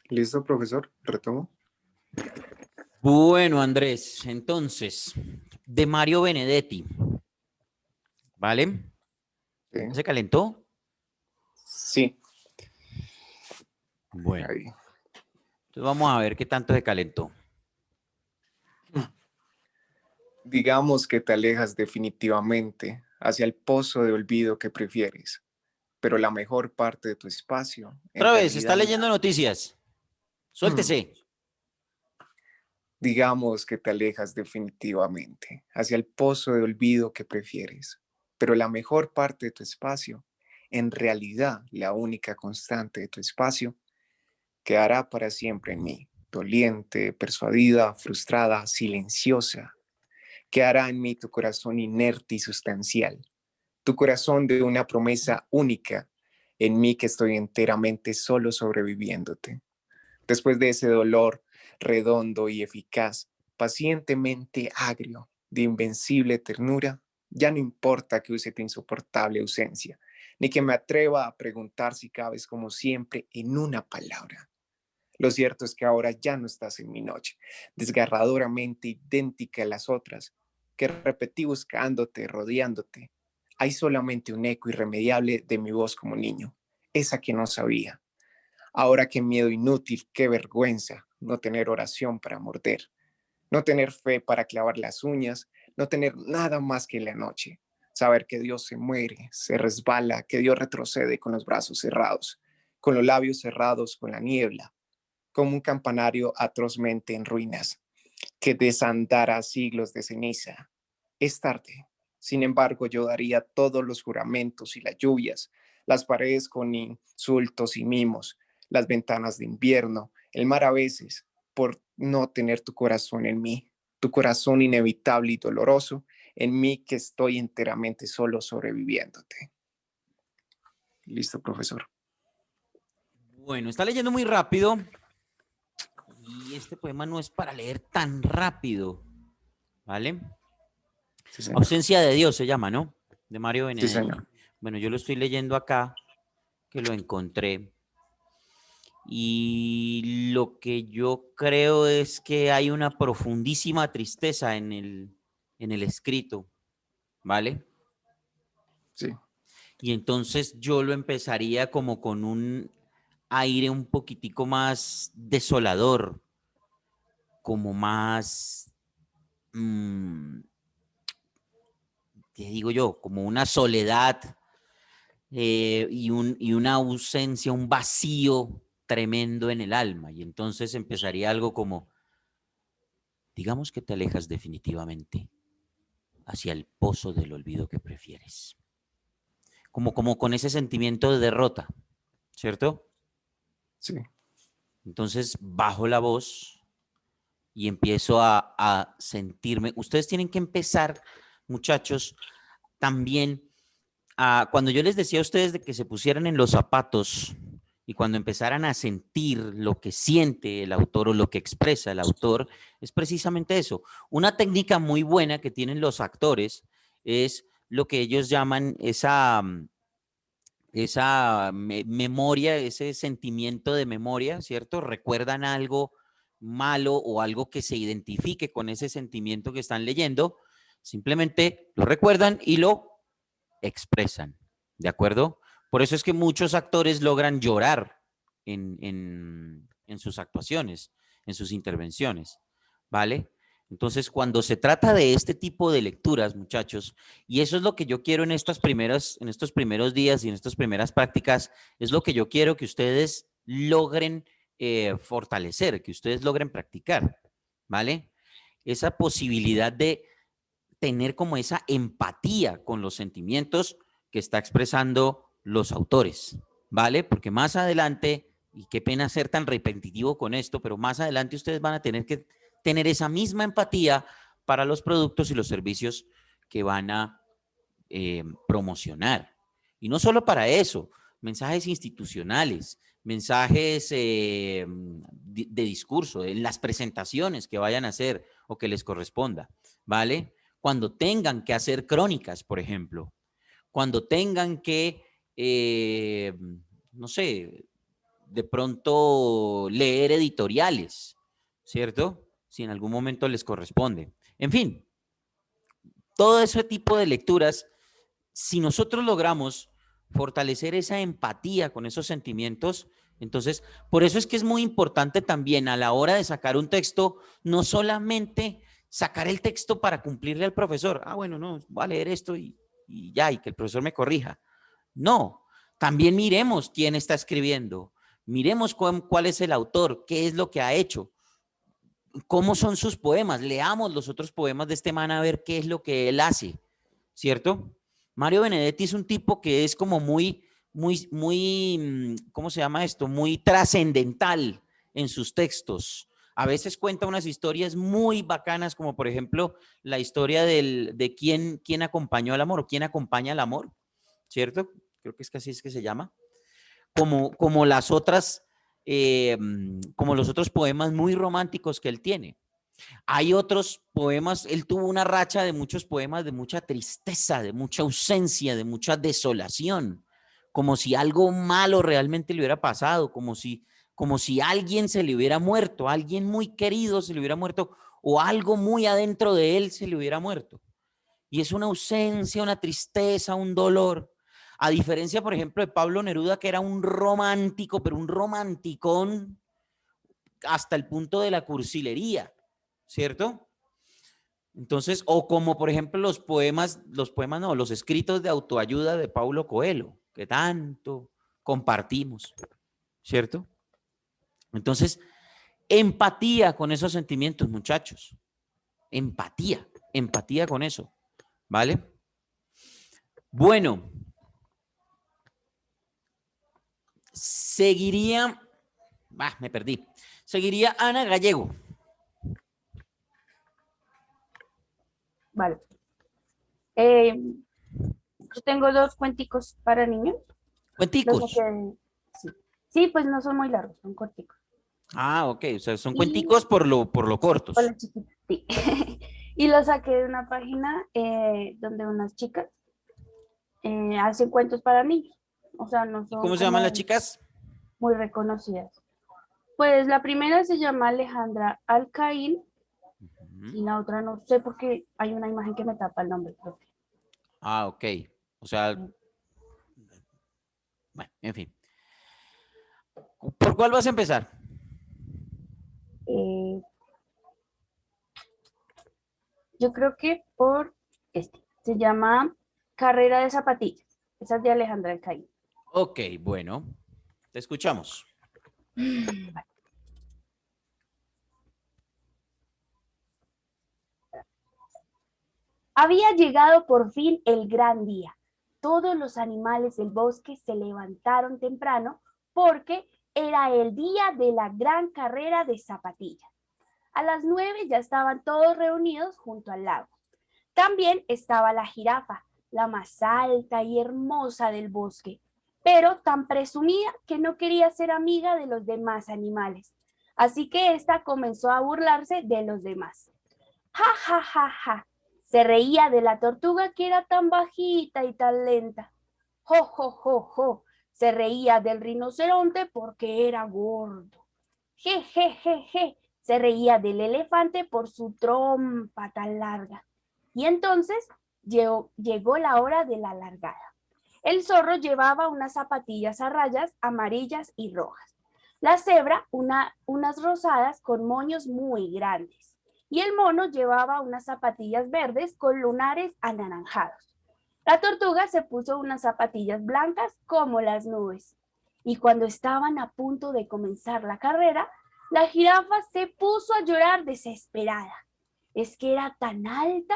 ¿Listo, profesor? Retomo. Bueno, Andrés, entonces, de Mario Benedetti, ¿vale? Sí. ¿Se calentó? Sí. Bueno, Ahí. entonces vamos a ver qué tanto se calentó. Digamos que te alejas definitivamente hacia el pozo de olvido que prefieres, pero la mejor parte de tu espacio, en Otra vez, está realidad, leyendo noticias. Suéltese. digamos que te alejas definitivamente hacia el pozo de olvido que prefieres, pero la mejor parte de tu espacio, en realidad, la única constante de tu espacio, quedará para siempre en mí, doliente, persuadida, frustrada, silenciosa. Quedará en mí tu corazón inerte y sustancial, tu corazón de una promesa única, en mí que estoy enteramente solo sobreviviéndote. Después de ese dolor redondo y eficaz, pacientemente agrio, de invencible ternura, ya no importa que use tu insoportable ausencia, ni que me atreva a preguntar si cabes como siempre en una palabra. Lo cierto es que ahora ya no estás en mi noche, desgarradoramente idéntica a las otras, que repetí buscándote, rodeándote. Hay solamente un eco irremediable de mi voz como niño, esa que no sabía. Ahora qué miedo inútil, qué vergüenza no tener oración para morder, no tener fe para clavar las uñas, no tener nada más que la noche. Saber que Dios se muere, se resbala, que Dios retrocede con los brazos cerrados, con los labios cerrados, con la niebla, como un campanario atrozmente en ruinas, que desandara siglos de ceniza. Es tarde. Sin embargo, yo daría todos los juramentos y las lluvias, las paredes con insultos y mimos, las ventanas de invierno, el mar a veces, por no tener tu corazón en mí, tu corazón inevitable y doloroso, en mí que estoy enteramente solo sobreviviéndote. Listo, profesor. Bueno, está leyendo muy rápido. Y este poema no es para leer tan rápido, ¿vale? Sí, señor. Ausencia de Dios se llama, ¿no? De Mario Sí, Benedetti. señor. Bueno, yo lo estoy leyendo acá, que lo encontré. Y lo que yo creo es que hay una profundísima tristeza en el escrito, ¿vale? Sí. Y entonces yo lo empezaría como con un aire un poquitico más desolador, como más, ¿qué digo yo? Como una soledad y una ausencia, un vacío tremendo en el alma. Y entonces empezaría algo como, digamos que te alejas definitivamente hacia el pozo del olvido que prefieres. Como con ese sentimiento de derrota, ¿cierto? Sí. Entonces bajo la voz y empiezo a sentirme. Ustedes tienen que empezar, muchachos, también cuando yo les decía a ustedes de que se pusieran en los zapatos y cuando empezaran a sentir lo que siente el autor o lo que expresa el autor, es precisamente eso. Una técnica muy buena que tienen los actores es lo que ellos llaman esa memoria, ese sentimiento de memoria, ¿cierto? Recuerdan algo malo o algo que se identifique con ese sentimiento que están leyendo, simplemente lo recuerdan y lo expresan, ¿de acuerdo? Por eso es que muchos actores logran llorar en sus actuaciones, en sus intervenciones, ¿vale? Entonces, cuando se trata de este tipo de lecturas, muchachos, y eso es lo que yo quiero en estos primeros días y en estas primeras prácticas, es lo que yo quiero que ustedes logren fortalecer, que ustedes logren practicar, ¿vale? Esa posibilidad de tener como esa empatía con los sentimientos que está expresando los autores, ¿vale? Porque más adelante, y qué pena ser tan repetitivo con esto, pero más adelante ustedes van a tener que tener esa misma empatía para los productos y los servicios que van a promocionar. Y no solo para eso, mensajes institucionales, mensajes de discurso, en las presentaciones que vayan a hacer o que les corresponda, ¿vale? Cuando tengan que hacer crónicas, por ejemplo, cuando tengan que eh, no sé, de pronto leer editoriales, ¿cierto? Si en algún momento les corresponde. En fin, todo ese tipo de lecturas, si nosotros logramos fortalecer esa empatía con esos sentimientos, entonces, por eso es que es muy importante también a la hora de sacar un texto, no solamente sacar el texto para cumplirle al profesor, bueno, no, voy a leer esto y ya, y que el profesor me corrija. No, también miremos quién está escribiendo, miremos cuál es el autor, qué es lo que ha hecho, cómo son sus poemas, leamos los otros poemas de este man a ver qué es lo que él hace, ¿cierto? Mario Benedetti es un tipo que es como muy, ¿cómo se llama esto? Muy trascendental en sus textos. A veces cuenta unas historias muy bacanas, como por ejemplo la historia de quién acompañó al amor o quién acompaña al amor, ¿cierto? Creo que es que así es que se llama. Como las otras, como los otros poemas muy románticos que él tiene. Hay otros poemas, él tuvo una racha de muchos poemas de mucha tristeza, de mucha ausencia, de mucha desolación, como si algo malo realmente le hubiera pasado, como si alguien se le hubiera muerto, alguien muy querido se le hubiera muerto, o algo muy adentro de él se le hubiera muerto. Y es una ausencia, una tristeza, un dolor. A diferencia, por ejemplo, de Pablo Neruda, que era un romántico, pero un romanticón hasta el punto de la cursilería, ¿cierto? Entonces, o como por ejemplo los escritos de autoayuda de Paulo Coelho, que tanto compartimos, ¿cierto? Entonces, empatía con esos sentimientos, muchachos. Empatía con eso, ¿vale? Bueno, me perdí. Seguiría Ana Gallego. Vale. Yo tengo dos cuenticos para niños. Cuenticos. Sí. Sí, pues no son muy largos, son corticos. Ok, o sea, son cuenticos por lo cortos. Por lo chiquitos, sí. Y lo saqué de una página donde unas chicas hacen cuentos para niños. O sea, no son ¿Cómo se llaman las chicas? muy reconocidas. Pues la primera se llama Alejandra Alcaín y la otra no sé porque hay una imagen que me tapa el nombre, profe. Ok. O sea, bueno, en fin. ¿Por cuál vas a empezar? Yo creo que por este. Se llama Carrera de Zapatillas. Esa es de Alejandra Alcaín. Ok, bueno. Te escuchamos. Había llegado por fin el gran día. Todos los animales del bosque se levantaron temprano porque era el día de la gran carrera de zapatillas. A las 9 ya estaban todos reunidos junto al lago. También estaba la jirafa, la más alta y hermosa del bosque, pero tan presumida que no quería ser amiga de los demás animales. Así que ésta comenzó a burlarse de los demás. Ja, ja, ja, ja. Se reía de la tortuga que era tan bajita y tan lenta. Jo, jo, jo, jo. Se reía del rinoceronte porque era gordo. Je, je, je, je. Se reía del elefante por su trompa tan larga. Y entonces llegó la hora de la largada. El zorro llevaba unas zapatillas a rayas amarillas y rojas. La cebra unas rosadas con moños muy grandes. Y el mono llevaba unas zapatillas verdes con lunares anaranjados. La tortuga se puso unas zapatillas blancas como las nubes. Y cuando estaban a punto de comenzar la carrera, la jirafa se puso a llorar desesperada. Es que era tan alta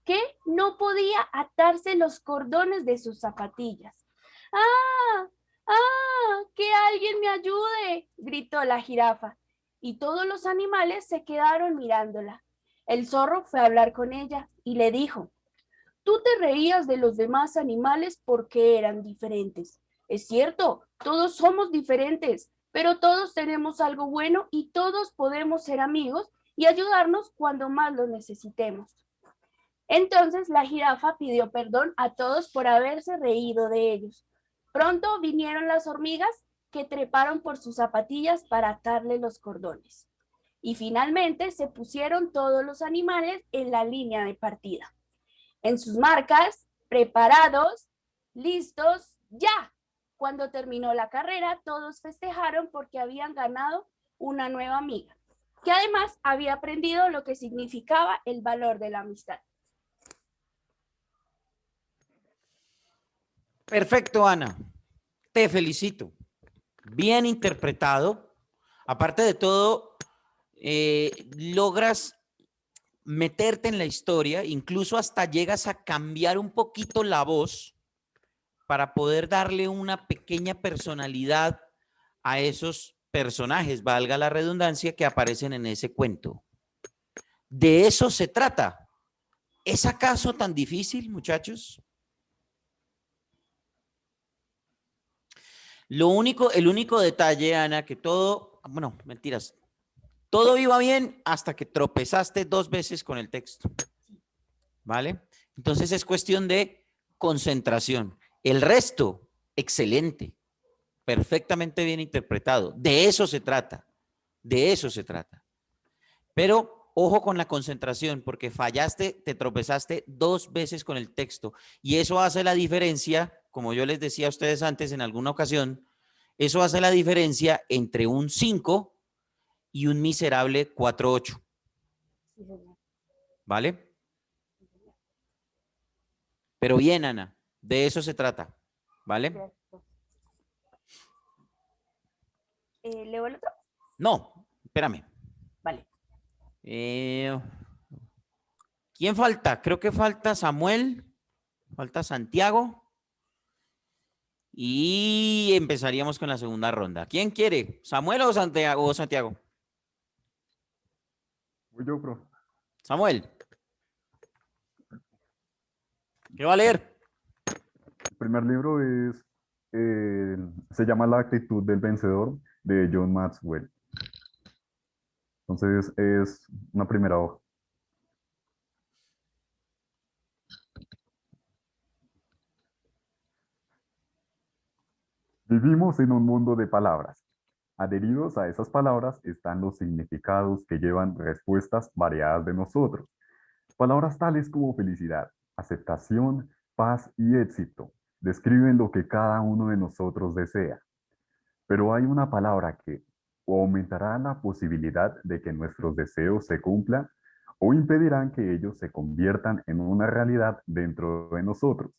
que no podía atarse los cordones de sus zapatillas. ¡Ah! ¡Ah! ¡Que alguien me ayude! Gritó la jirafa. Y todos los animales se quedaron mirándola. El zorro fue a hablar con ella y le dijo: tú te reías de los demás animales porque eran diferentes. Es cierto, todos somos diferentes, pero todos tenemos algo bueno y todos podemos ser amigos y ayudarnos cuando más lo necesitemos. Entonces la jirafa pidió perdón a todos por haberse reído de ellos. Pronto vinieron las hormigas que treparon por sus zapatillas para atarle los cordones. Y finalmente se pusieron todos los animales en la línea de partida. En sus marcas, preparados, listos, ya. Cuando terminó la carrera, todos festejaron porque habían ganado una nueva amiga, que además había aprendido lo que significaba el valor de la amistad. Perfecto, Ana. Te felicito. Bien interpretado. Aparte de todo, logras meterte en la historia, incluso hasta llegas a cambiar un poquito la voz para poder darle una pequeña personalidad a esos personajes, valga la redundancia, que aparecen en ese cuento. De eso se trata. ¿Es acaso tan difícil, muchachos? El único detalle, Ana, que todo, bueno, mentiras, todo iba bien hasta que tropezaste 2 veces con el texto, ¿vale? Entonces es cuestión de concentración. El resto, excelente, perfectamente bien interpretado. De eso se trata, de eso se trata. Pero ojo con la concentración, porque fallaste, te tropezaste 2 veces con el texto y eso hace la diferencia, como yo les decía a ustedes antes en alguna ocasión, eso hace la diferencia entre un 5 y un miserable 4.8. ¿Vale? Pero bien, Ana, de eso se trata. ¿Vale? ¿Leo el otro? No, espérame. Vale. ¿Quién falta? Creo que falta Samuel, falta Santiago. Y empezaríamos con la segunda ronda. ¿Quién quiere? ¿Samuel o Santiago? Voy yo, profe. Samuel. ¿Qué va a leer? El primer libro es, se llama La actitud del vencedor, de John Maxwell. Entonces es una primera hoja. Vivimos en un mundo de palabras. Adheridos a esas palabras están los significados que llevan respuestas variadas de nosotros. Palabras tales como felicidad, aceptación, paz y éxito describen lo que cada uno de nosotros desea. Pero hay una palabra que o aumentará la posibilidad de que nuestros deseos se cumplan o impedirán que ellos se conviertan en una realidad dentro de nosotros.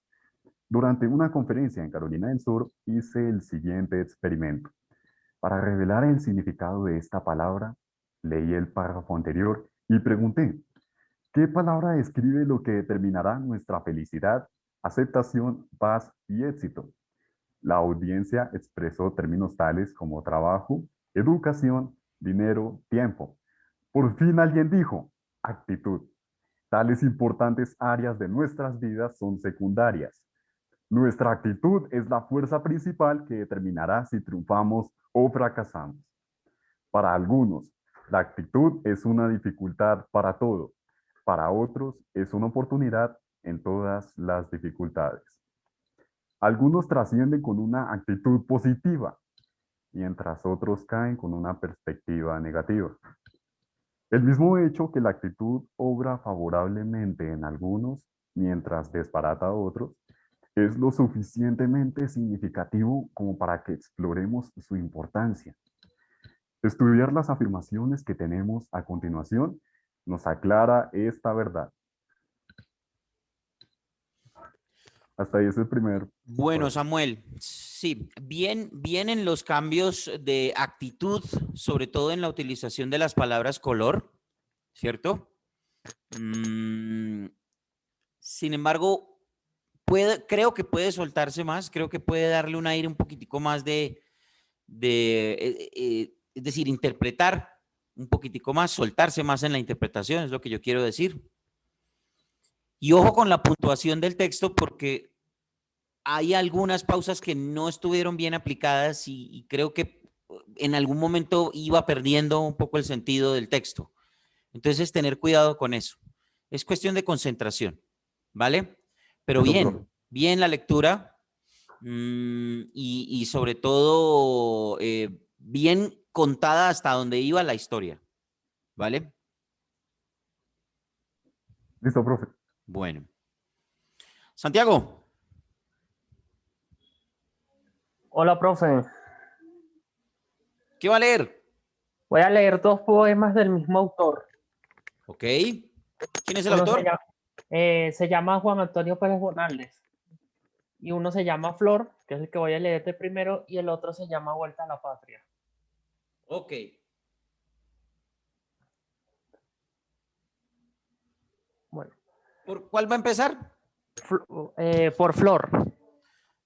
Durante una conferencia en Carolina del Sur hice el siguiente experimento. Para revelar el significado de esta palabra, leí el párrafo anterior y pregunté, ¿qué palabra describe lo que determinará nuestra felicidad, aceptación, paz y éxito? La audiencia expresó términos tales como trabajo, educación, dinero, tiempo. Por fin alguien dijo, actitud. Tales importantes áreas de nuestras vidas son secundarias. Nuestra actitud es la fuerza principal que determinará si triunfamos o fracasamos. Para algunos, la actitud es una dificultad para todo. Para otros, es una oportunidad en todas las dificultades. Algunos trascienden con una actitud positiva, mientras otros caen con una perspectiva negativa. El mismo hecho que la actitud obra favorablemente en algunos, mientras desbarata a otros, es lo suficientemente significativo como para que exploremos su importancia. Estudiar las afirmaciones que tenemos a continuación nos aclara esta verdad. Hasta ahí es el primer. Bueno, Samuel, sí, vienen los cambios de actitud, sobre todo en la utilización de las palabras color, ¿cierto? Sin embargo, creo que puede soltarse más, creo que puede darle un aire un poquitico más es decir, interpretar un poquitico más, soltarse más en la interpretación, es lo que yo quiero decir. Y ojo con la puntuación del texto porque hay algunas pausas que no estuvieron bien aplicadas y creo que en algún momento iba perdiendo un poco el sentido del texto. Entonces, tener cuidado con eso. Es cuestión de concentración, ¿vale? Pero bien, bien la lectura. y sobre todo bien contada hasta donde iba la historia, ¿vale? Listo, profe. Bueno. Santiago, Hola, profe. ¿qué va a leer? Voy a leer dos poemas del mismo autor. Ok. ¿Quién es el Uno autor? se llama Juan Antonio Pérez Bonaldes. Y uno se llama Flor, que es el que voy a leer de primero, y el otro se llama Vuelta a la Patria. Ok. Bueno, ¿Por cuál va a empezar? por Flor.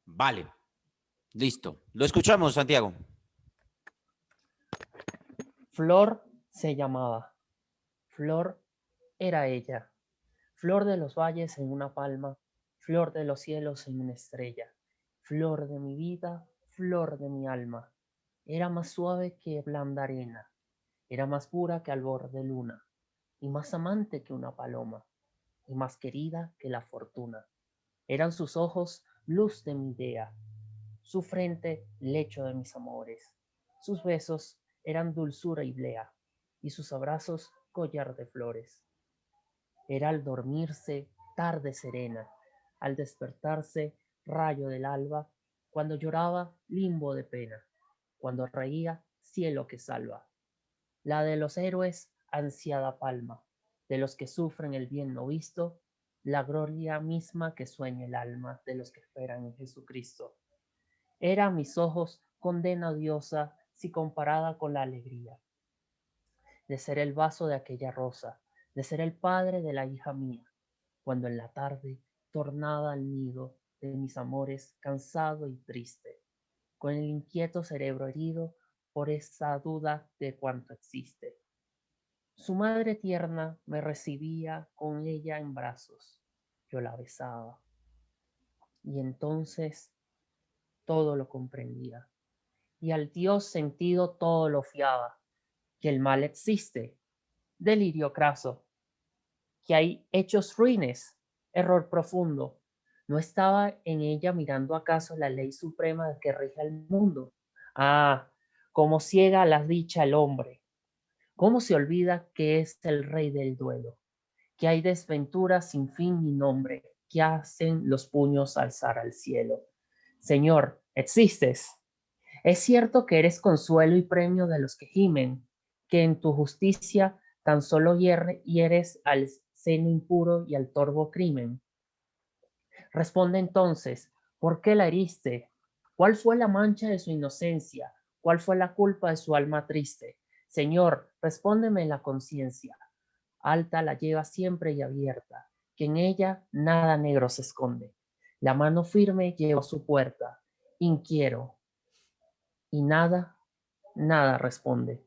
Vale. Listo. Lo escuchamos, Santiago. Flor se llamaba. Flor era ella. Flor de los valles en una palma. Flor de los cielos en una estrella. Flor de mi vida, flor de mi alma. Era más suave que blanda arena. Era más pura que albor de luna. Y más amante que una paloma. Y más querida que la fortuna. Eran sus ojos luz de mi idea. Su frente lecho de mis amores. Sus besos eran dulzura y blea. Y sus abrazos collar de flores. Era al dormirse tarde serena, al despertarse rayo del alba, cuando lloraba limbo de pena, cuando reía cielo que salva. La de los héroes ansiada palma, de los que sufren el bien no visto, la gloria misma que sueña el alma de los que esperan en Jesucristo. Era a mis ojos condena odiosa si comparada con la alegría de ser el vaso de aquella rosa, de ser el padre de la hija mía, cuando en la tarde tornaba al nido de mis amores cansado y triste, con el inquieto cerebro herido por esa duda de cuánto existe. Su madre tierna me recibía con ella en brazos, yo la besaba, y entonces todo lo comprendía, y al Dios sentido todo lo fiaba, que el mal existe, delirio craso, que hay hechos ruines, error profundo. ¿No estaba en ella mirando acaso la ley suprema que rige el mundo? Ah, cómo ciega la dicha el hombre, cómo se olvida que es el rey del duelo, que hay desventuras sin fin ni nombre, que hacen los puños alzar al cielo. Señor, existes. Es cierto que eres consuelo y premio de los que gimen, que en tu justicia tan solo hieres al seno impuro y al torvo crimen. Responde entonces, ¿por qué la heriste? ¿Cuál fue la mancha de su inocencia? ¿Cuál fue la culpa de su alma triste? Señor, respóndeme en la conciencia. Alta la lleva siempre y abierta, que en ella nada negro se esconde. La mano firme lleva a su puerta, inquiero, y nada, nada responde.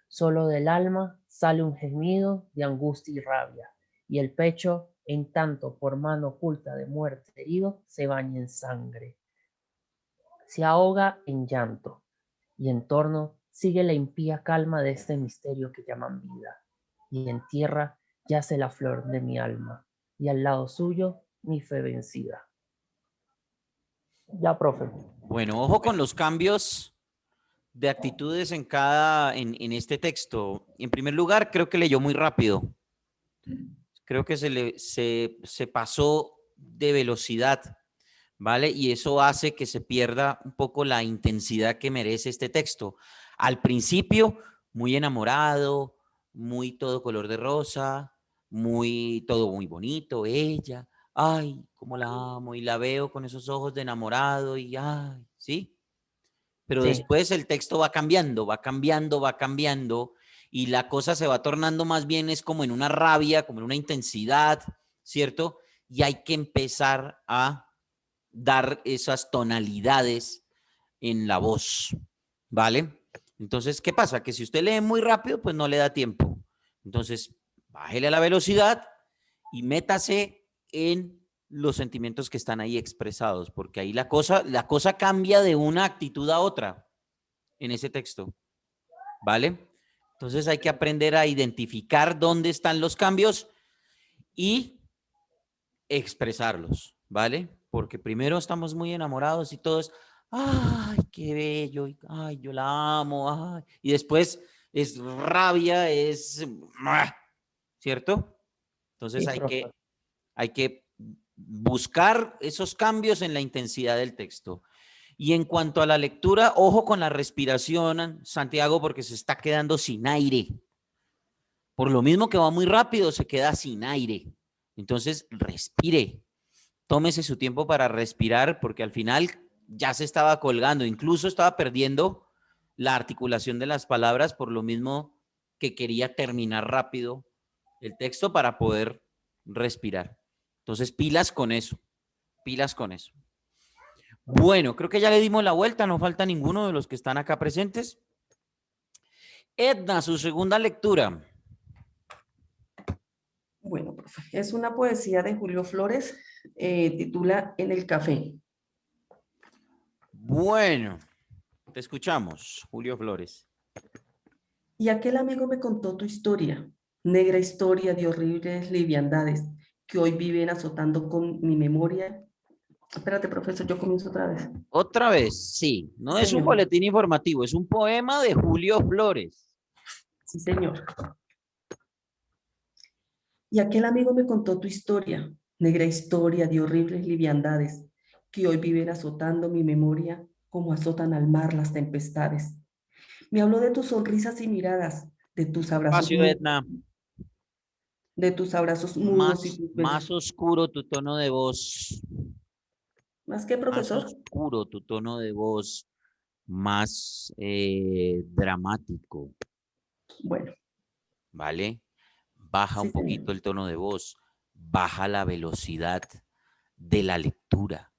Solo del alma sale un gemido de angustia y rabia, y el pecho, en tanto por mano oculta de muerte herido, se baña en sangre. Se ahoga en llanto, y en torno sigue la impía calma de este misterio que llaman vida. Y en tierra yace la flor de mi alma, y al lado suyo mi fe vencida. Ya, profe. Bueno, ojo con los cambios de actitudes en este texto. En primer lugar, creo que leyó muy rápido. Creo que se pasó de velocidad, ¿vale? Y eso hace que se pierda un poco la intensidad que merece este texto. Al principio, muy enamorado, muy todo color de rosa, todo muy bonito, ella, ay, cómo la amo, y la veo con esos ojos de enamorado, y ay, ¿sí? Pero Sí, después el texto va cambiando, va cambiando, va cambiando, y la cosa se va tornando más bien es como en una rabia, como en una intensidad, ¿cierto? Y hay que empezar a dar esas tonalidades en la voz, ¿vale? Entonces, ¿qué pasa? Que si usted lee muy rápido, pues no le da tiempo. Entonces, bájele a la velocidad y métase en los sentimientos que están ahí expresados, porque ahí la cosa cambia de una actitud a otra en ese texto, ¿vale? Entonces hay que aprender a identificar dónde están los cambios y expresarlos, ¿vale? porque primero estamos muy enamorados y todos, ay, qué bello, ay, yo la amo, ay, y después es rabia, es, ¿cierto? Entonces Sí, profe. hay que buscar esos cambios en la intensidad del texto. Y en cuanto a la lectura, ojo con la respiración, Santiago, porque se está quedando sin aire. Por lo mismo que va muy rápido, se queda sin aire. Entonces, respire. Tómese su tiempo para respirar, porque al final ya se estaba colgando. Incluso estaba perdiendo la articulación de las palabras, por lo mismo que quería terminar rápido el texto para poder respirar. Entonces, pilas con eso. Pilas con eso. Bueno, creo que ya le dimos la vuelta, no falta ninguno de los que están acá presentes. Edna, su segunda lectura. Bueno, profe, es una poesía de Julio Flores, titula En el café. Bueno, te escuchamos, Julio Flores. Y aquel amigo me contó tu historia, negra historia de horribles liviandades que hoy viven azotando con mi memoria. Espérate, profesor, yo comienzo otra vez. Otra vez, sí, no es un Señor. boletín informativo, es un poema de Julio Flores. Sí, señor. Y aquel amigo me contó tu historia, negra historia de horribles liviandades que hoy viven azotando mi memoria como azotan al mar las tempestades. Me habló de tus sonrisas y miradas, de tus abrazos Espacio, Edna. de tus abrazos mudos y tus Más besos. oscuro tu tono de voz. ¿Más que, Más profesor? oscuro tu tono de voz. Más dramático, Bueno, ¿vale? Baja sí, un poquito señor. el tono de voz. Baja la velocidad de la lectura.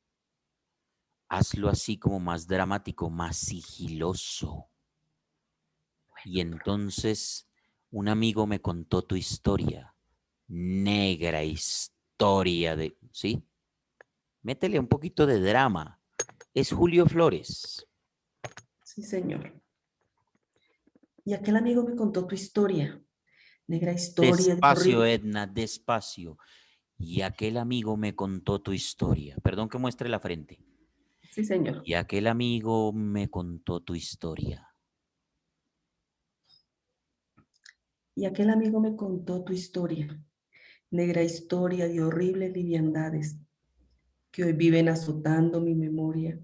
Hazlo así como más dramático, más sigiloso. Y entonces un amigo me contó tu historia, negra historia de, ¿sí? Métele un poquito de drama. Es Julio Flores. Sí, señor. Y aquel amigo me contó tu historia, negra historia de Despacio, horrible. Edna, despacio. Y aquel amigo me contó tu historia. Perdón que muestre la frente. Sí, señor. Y aquel amigo me contó tu historia. Y aquel amigo me contó tu historia, negra historia de horribles liviandades que hoy viven azotando mi memoria,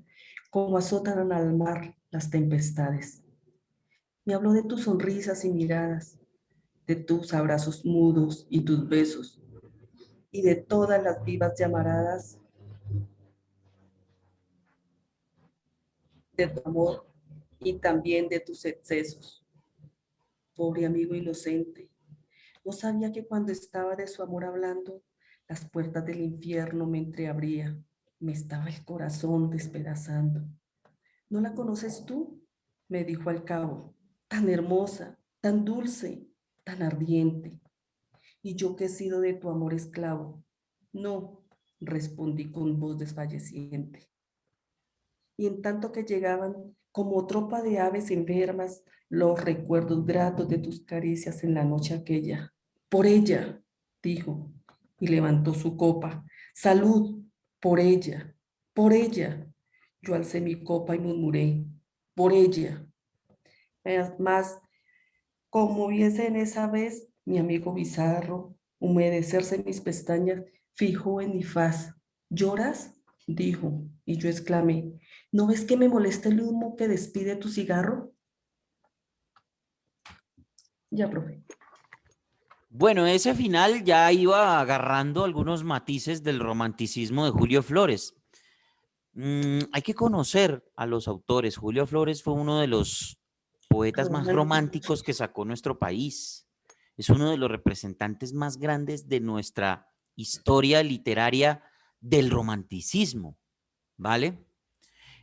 como azotan al mar las tempestades. Me habló de tus sonrisas y miradas, de tus abrazos mudos y tus besos, y de todas las vivas llamaradas de tu amor y también de tus excesos. Pobre amigo inocente, no sabía que cuando estaba de su amor hablando, las puertas del infierno me entreabría, me estaba el corazón despedazando. ¿No la conoces tú? Me dijo al cabo, tan hermosa, tan dulce, tan ardiente. Y yo que he sido de tu amor esclavo. No, respondí con voz desfalleciente. Y en tanto que llegaban, como tropa de aves enfermas, los recuerdos gratos de tus caricias en la noche aquella. Por ella, dijo, y levantó su copa. Salud, por ella, por ella. Yo alcé mi copa y murmuré, por ella. Más, como viese en esa vez mi amigo bizarro humedecerse mis pestañas, fijó en mi faz. ¿Lloras? Dijo, y yo exclamé, ¿no ves que me molesta el humo que despide tu cigarro? Ya, profe. Bueno, ese final ya iba agarrando algunos matices del romanticismo de Julio Flores. Hay que conocer a los autores. Julio Flores fue uno de los poetas más románticos que sacó nuestro país. Es uno de los representantes más grandes de nuestra historia literaria del romanticismo, ¿vale?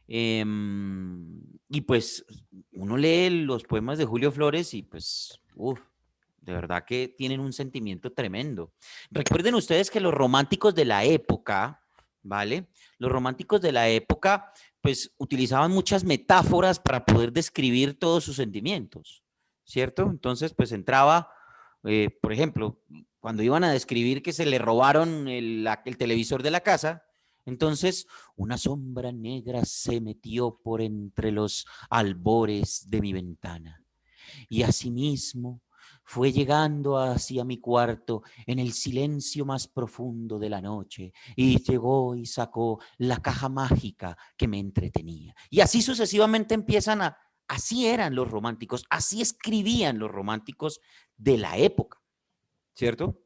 Y pues uno lee los poemas de Julio Flores y pues, de verdad que tienen un sentimiento tremendo. Recuerden ustedes que los románticos de la época, ¿vale? Los románticos de la época, pues utilizaban muchas metáforas para poder describir todos sus sentimientos, ¿cierto? Entonces, pues entraba, por ejemplo, cuando iban a describir que se le robaron el televisor de la casa, Entonces, una sombra negra se metió por entre los albores de mi ventana. Y asimismo fue llegando hacia mi cuarto en el silencio más profundo de la noche y llegó y sacó la caja mágica que me entretenía. Y así sucesivamente así eran los románticos, así escribían los románticos de la época, ¿cierto?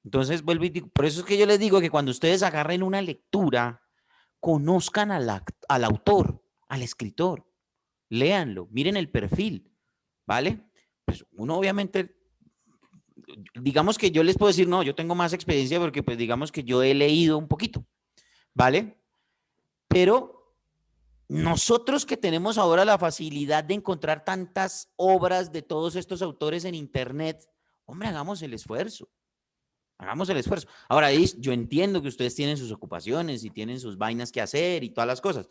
Entonces, vuelvo y digo, por eso es que yo les digo que cuando ustedes agarren una lectura, conozcan al autor, al escritor, léanlo, miren el perfil, ¿vale? Pues uno obviamente, digamos que yo les puedo decir, no, yo tengo más experiencia porque pues digamos que yo he leído un poquito, ¿vale? Pero nosotros que tenemos ahora la facilidad de encontrar tantas obras de todos estos autores en internet, hombre, hagamos el esfuerzo. Hagamos el esfuerzo. Ahora, yo entiendo que ustedes tienen sus ocupaciones y tienen sus vainas que hacer y todas las cosas,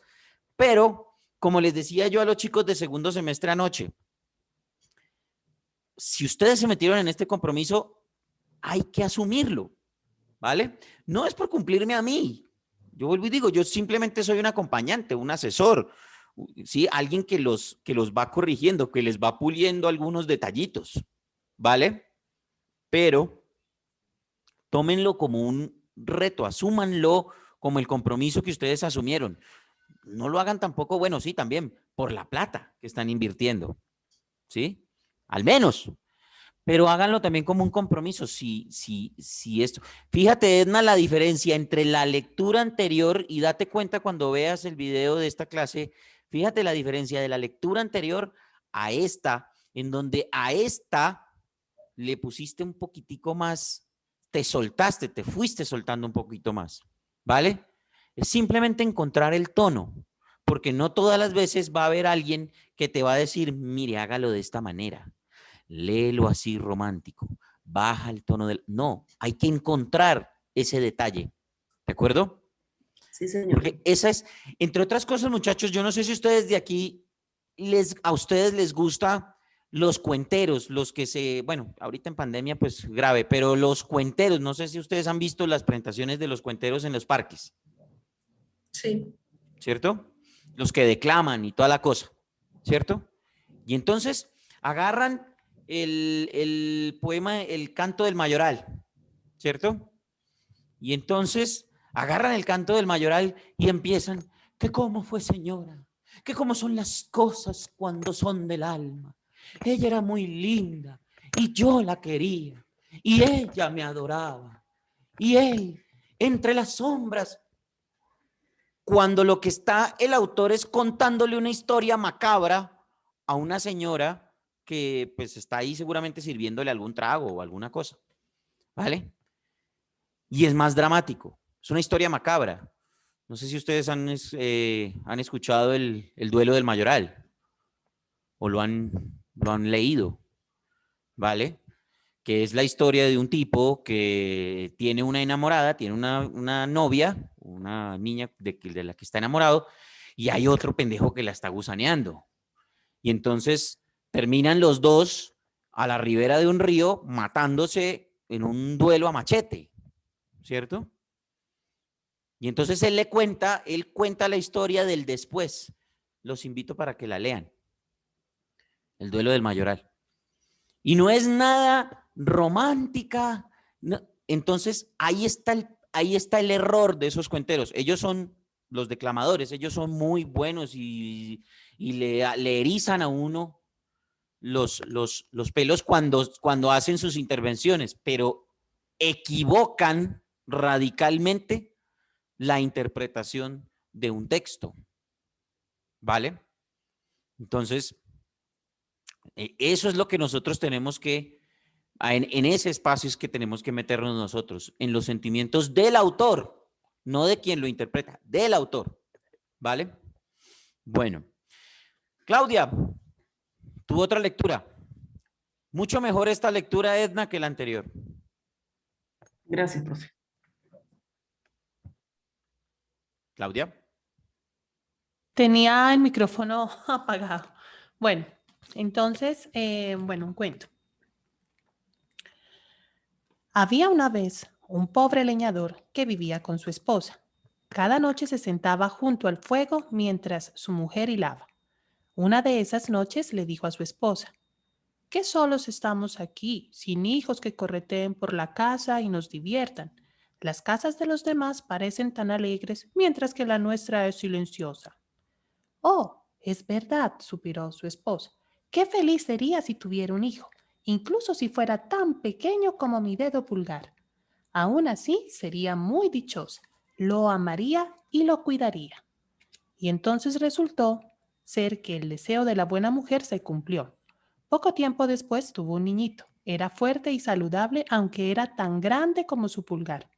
pero como les decía yo a los chicos de segundo semestre anoche, si ustedes se metieron en este compromiso, hay que asumirlo, ¿vale? No es por cumplirme a mí. Yo vuelvo y digo, yo simplemente soy un acompañante, un asesor, ¿sí? Alguien que los va corrigiendo, que les va puliendo algunos detallitos, ¿vale? Pero tómenlo como un reto, asúmanlo como el compromiso que ustedes asumieron. No lo hagan tampoco, bueno, sí, también por la plata que están invirtiendo, ¿sí? Al menos, pero háganlo también como un compromiso. Si esto. Fíjate, Edna, la diferencia entre la lectura anterior y date cuenta cuando veas el video de esta clase, fíjate la diferencia de la lectura anterior a esta, en donde a esta le pusiste un poquitico más, te soltaste, te fuiste soltando un poquito más, ¿vale? Es simplemente encontrar el tono, porque no todas las veces va a haber alguien que te va a decir, mire, hágalo de esta manera, léelo así romántico, baja el tono del... No, hay que encontrar ese detalle, ¿de acuerdo? Sí, señor. Porque esa es, entre otras cosas, muchachos, yo no sé si ustedes de aquí, a ustedes les gusta los cuenteros, los que bueno, ahorita en pandemia pues grave, pero los cuenteros, no sé si ustedes han visto las presentaciones de los cuenteros en los parques. Sí. ¿Cierto? Los que declaman y toda la cosa, ¿cierto? Y entonces agarran el poema, el canto del mayoral, ¿cierto? Y entonces agarran el canto del mayoral y empiezan, que cómo fue señora, que cómo son las cosas cuando son del alma. Ella era muy linda y yo la quería y ella me adoraba. Y él, entre las sombras, cuando lo que está el autor es contándole una historia macabra a una señora que pues está ahí seguramente sirviéndole algún trago o alguna cosa, ¿vale? Y es más dramático, es una historia macabra. No sé si ustedes han escuchado el duelo del mayoral o lo han leído, ¿vale? Que es la historia de un tipo que tiene una enamorada, tiene una novia, una niña de la que está enamorado, y hay otro pendejo que la está gusaneando. Y entonces terminan los dos a la ribera de un río matándose en un duelo a machete, ¿cierto? Y entonces él cuenta la historia del después. Los invito para que la lean. El duelo del mayoral. Y no es nada romántica. No. Entonces, ahí está el error de esos cuenteros. Ellos son los declamadores, ellos son muy buenos y le erizan a uno los pelos cuando hacen sus intervenciones, pero equivocan radicalmente la interpretación de un texto. ¿Vale? Entonces, eso es lo que nosotros tenemos que, en ese espacio es que tenemos que meternos nosotros, en los sentimientos del autor, no de quien lo interpreta, del autor, ¿vale? Bueno, Claudia, tu otra lectura. Mucho mejor esta lectura, Edna, que la anterior. Gracias, profe. Claudia. Tenía el micrófono apagado. Bueno, entonces, un cuento. Había una vez un pobre leñador que vivía con su esposa. Cada noche se sentaba junto al fuego mientras su mujer hilaba. Una de esas noches le dijo a su esposa: «¿Qué solos estamos aquí, sin hijos que correteen por la casa y nos diviertan? Las casas de los demás parecen tan alegres, mientras que la nuestra es silenciosa». «Oh, es verdad», suspiró su esposa. «Qué feliz sería si tuviera un hijo, incluso si fuera tan pequeño como mi dedo pulgar. Aún así, sería muy dichosa, lo amaría y lo cuidaría». Y entonces resultó ser que el deseo de la buena mujer se cumplió. Poco tiempo después tuvo un niñito. Era fuerte y saludable, aunque era tan grande como su pulgar.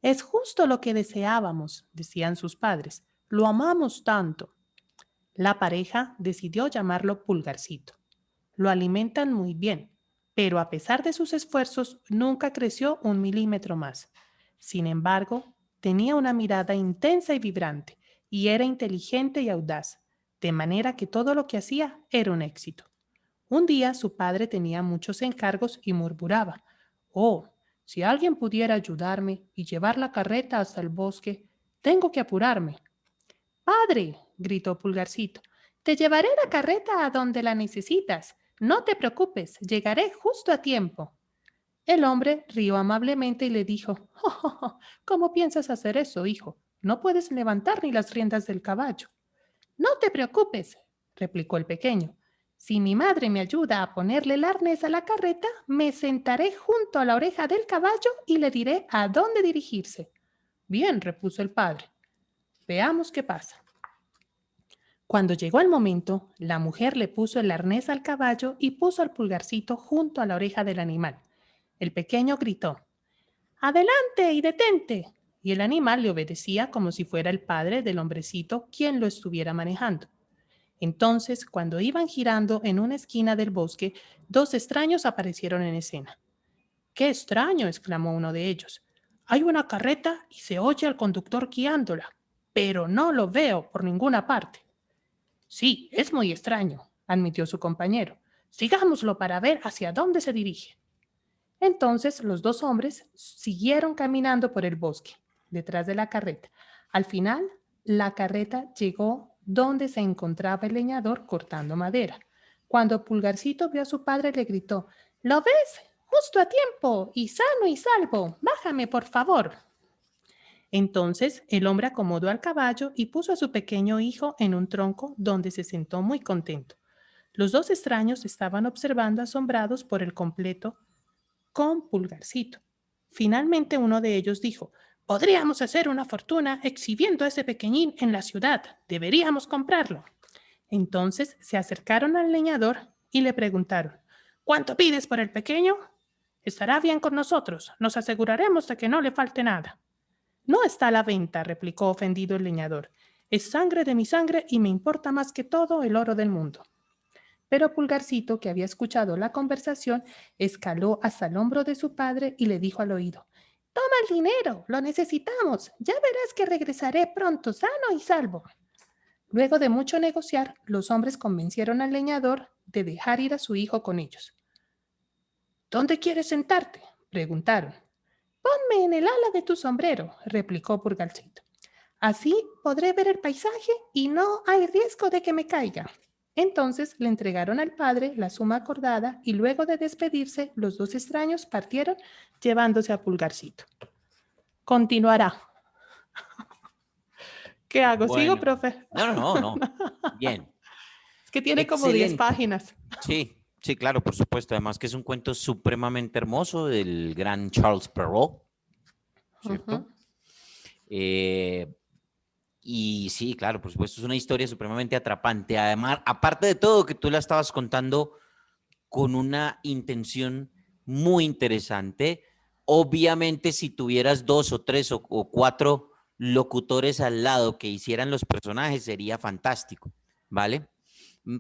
«Es justo lo que deseábamos», decían sus padres. «Lo amamos tanto». La pareja decidió llamarlo Pulgarcito. Lo alimentan muy bien, pero a pesar de sus esfuerzos, nunca creció un milímetro más. Sin embargo, tenía una mirada intensa y vibrante, y era inteligente y audaz, de manera que todo lo que hacía era un éxito. Un día su padre tenía muchos encargos y murmuraba: «Oh, si alguien pudiera ayudarme y llevar la carreta hasta el bosque, tengo que apurarme». «Padre», gritó Pulgarcito, «te llevaré la carreta a donde la necesitas. No te preocupes, llegaré justo a tiempo». El hombre rió amablemente y le dijo: «¿Cómo piensas hacer eso, hijo? No puedes levantar ni las riendas del caballo». «No te preocupes», replicó el pequeño. «Si mi madre me ayuda a ponerle el arnés a la carreta, me sentaré junto a la oreja del caballo y le diré a dónde dirigirse». «Bien», repuso el padre. «Veamos qué pasa». Cuando llegó el momento, la mujer le puso el arnés al caballo y puso al Pulgarcito junto a la oreja del animal. El pequeño gritó: «¡Adelante y detente!» Y el animal le obedecía como si fuera el padre del hombrecito quien lo estuviera manejando. Entonces, cuando iban girando en una esquina del bosque, dos extraños aparecieron en escena. «¡Qué extraño!», exclamó uno de ellos. «Hay una carreta y se oye al conductor guiándola, pero no lo veo por ninguna parte». «Sí, es muy extraño», admitió su compañero. «Sigámoslo para ver hacia dónde se dirige». Entonces los dos hombres siguieron caminando por el bosque, detrás de la carreta. Al final, la carreta llegó donde se encontraba el leñador cortando madera. Cuando Pulgarcito vio a su padre, le gritó: «¿Lo ves? Justo a tiempo y sano y salvo. Bájame, por favor». Entonces el hombre acomodó al caballo y puso a su pequeño hijo en un tronco donde se sentó muy contento. Los dos extraños estaban observando asombrados por el completo con Pulgarcito. Finalmente uno de ellos dijo: «Podríamos hacer una fortuna exhibiendo a ese pequeñín en la ciudad. Deberíamos comprarlo». Entonces se acercaron al leñador y le preguntaron: «¿Cuánto pides por el pequeño?». «Estará bien con nosotros. Nos aseguraremos de que no le falte nada». «No está a la venta», replicó ofendido el leñador. «Es sangre de mi sangre y me importa más que todo el oro del mundo». Pero Pulgarcito, que había escuchado la conversación, escaló hasta el hombro de su padre y le dijo al oído: «Toma el dinero, lo necesitamos. Ya verás que regresaré pronto, sano y salvo». Luego de mucho negociar, los hombres convencieron al leñador de dejar ir a su hijo con ellos. «¿Dónde quieres sentarte?», preguntaron. «Ponme en el ala de tu sombrero», replicó Pulgarcito. «Así podré ver el paisaje y no hay riesgo de que me caiga». Entonces le entregaron al padre la suma acordada y luego de despedirse, los dos extraños partieron llevándose a Pulgarcito. Continuará. ¿Qué hago? ¿Sigo, Bueno, profe? no. Bien. Es que tiene como 10 Excelente. páginas. Sí, claro, por supuesto. Además que es un cuento supremamente hermoso del gran Charles Perrault, ¿cierto? Y sí, claro, por supuesto, es una historia supremamente atrapante. Además, aparte de todo, que tú la estabas contando con una intención muy interesante. Obviamente, si tuvieras 2 o 3 o 4 locutores al lado que hicieran los personajes, sería fantástico, ¿vale?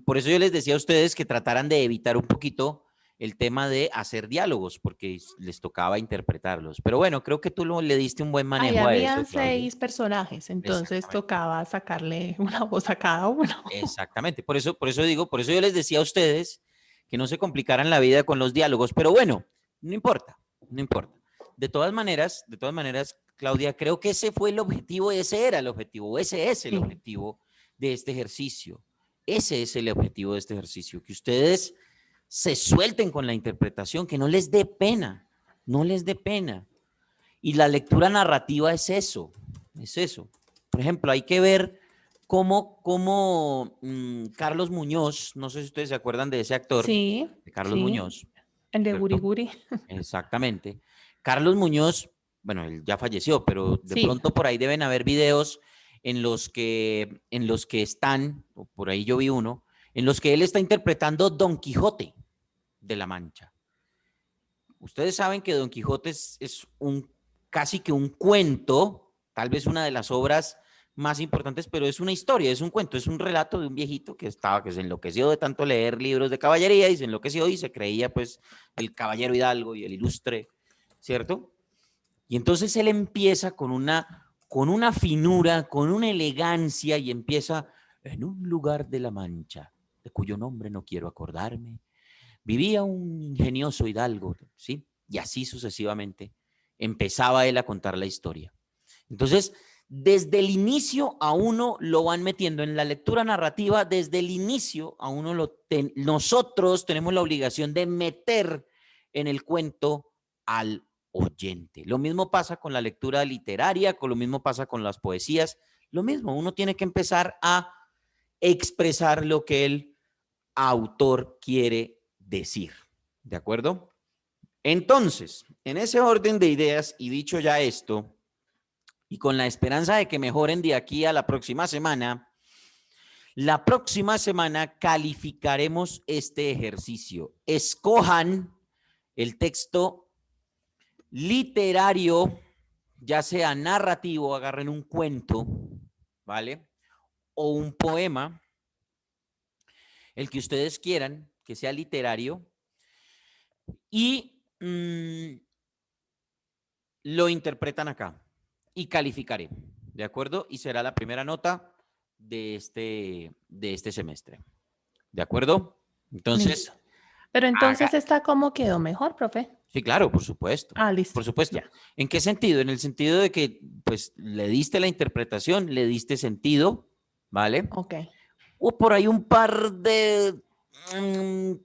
Por eso yo les decía a ustedes que trataran de evitar un poquito el tema de hacer diálogos, porque les tocaba interpretarlos. Pero bueno, creo que tú le diste un buen manejo a eso, Habían Claudia. 6 personajes, entonces Exactamente. tocaba sacarle una voz a cada uno. Exactamente. Por eso yo les decía a ustedes que no se complicaran la vida con los diálogos. Pero bueno, no importa. de todas maneras, Claudia, creo que ese fue el objetivo, ese era el objetivo, ese es el Sí. objetivo de este ejercicio. Ese es el objetivo de este ejercicio, que ustedes se suelten con la interpretación, que no les dé pena, no les dé pena. Y la lectura narrativa es eso, es eso. Por ejemplo, hay que ver cómo Carlos Muñoz, no sé si ustedes se acuerdan de ese actor, Sí, de Carlos sí, Muñoz. el de ¿cierto? Guri Guri. Exactamente. Carlos Muñoz, bueno, él ya falleció, pero de Sí. pronto por ahí deben haber videos en los que están, o por ahí yo vi uno, en los que él está interpretando Don Quijote de la Mancha. Ustedes saben que Don Quijote es casi que un cuento, tal vez una de las obras más importantes, pero es una historia, es un cuento, es un relato de un viejito que se enloqueció de tanto leer libros de caballería y se enloqueció y se creía pues el caballero hidalgo y el ilustre, ¿cierto? Y entonces él empieza con una finura, con una elegancia y empieza en un lugar de la Mancha, de cuyo nombre no quiero acordarme, vivía un ingenioso hidalgo, ¿sí? Y así sucesivamente empezaba él a contar la historia. Entonces, desde el inicio a uno lo van metiendo en la lectura narrativa, desde el inicio a uno nosotros tenemos la obligación de meter en el cuento al oyente. Lo mismo pasa con la lectura literaria, lo mismo pasa con las poesías, lo mismo, uno tiene que empezar a expresar lo que el autor quiere decir, ¿de acuerdo? Entonces, en ese orden de ideas y dicho ya esto, y con la esperanza de que mejoren de aquí a la próxima semana calificaremos este ejercicio. Escojan el texto literario, ya sea narrativo, agarren un cuento, ¿vale? O un poema, el que ustedes quieran, que sea literario, y lo interpretan acá y calificaré, ¿de acuerdo? Y será la primera nota de este semestre, ¿de acuerdo? Entonces, Listo. Pero entonces ¿está cómo quedó mejor, profe? sí, claro, por supuesto. Ah, listo. Por supuesto. Ya. ¿En qué sentido? En el sentido de que, pues, le diste la interpretación, le diste sentido, ¿vale? Ok. O por ahí un par de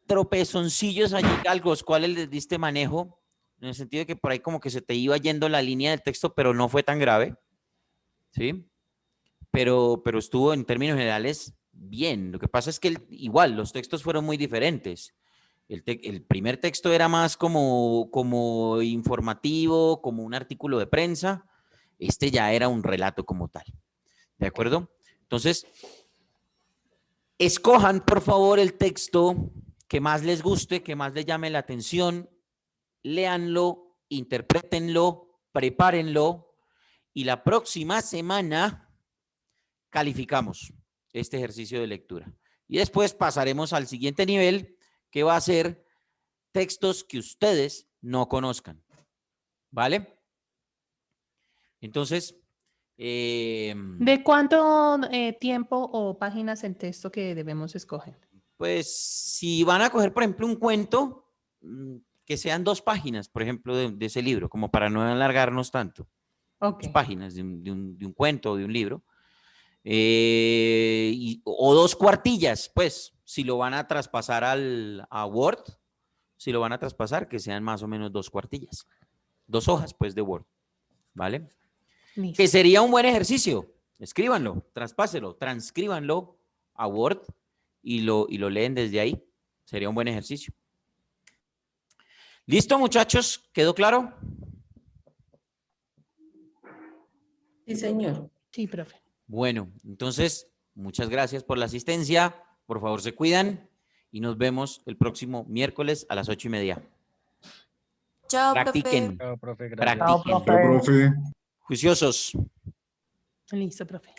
tropezoncillos allí a los cuales les diste manejo, en el sentido de que por ahí como que se te iba yendo la línea del texto, pero no fue tan grave, ¿sí? Pero estuvo en términos generales bien. Lo que pasa es que igual los textos fueron muy diferentes. El primer texto era más como informativo, como un artículo de prensa. Este ya era un relato como tal. ¿De acuerdo? Entonces, escojan, por favor, el texto que más les guste, que más les llame la atención. Léanlo, interprétenlo, prepárenlo y la próxima semana calificamos este ejercicio de lectura. Y después pasaremos al siguiente nivel, que va a ser textos que ustedes no conozcan. ¿Vale? Entonces, ¿de cuánto tiempo o páginas el texto que debemos escoger? pues si van a coger, por ejemplo, un cuento, que sean 2 páginas, por ejemplo, de ese libro, como para no alargarnos tanto. Ok. 2 páginas de un cuento o de un libro. O 2 cuartillas, pues, si lo van a traspasar a Word, si lo van a traspasar, que sean más o menos 2 cuartillas. 2 hojas, pues, de Word. ¿Vale? Listo. Que sería un buen ejercicio. Escríbanlo, traspáselo, transcríbanlo a Word y lo leen desde ahí. Sería un buen ejercicio. ¿Listo, muchachos? ¿Quedó claro? Sí, señor. Sí, profe. Bueno, entonces, muchas gracias por la asistencia. Por favor, se cuidan y nos vemos el próximo miércoles a las 8:30. Chao, profe. Practiquen. Chao, profe, gracias. Practiquen. Chao, profe. Juiciosos. Listo, profe.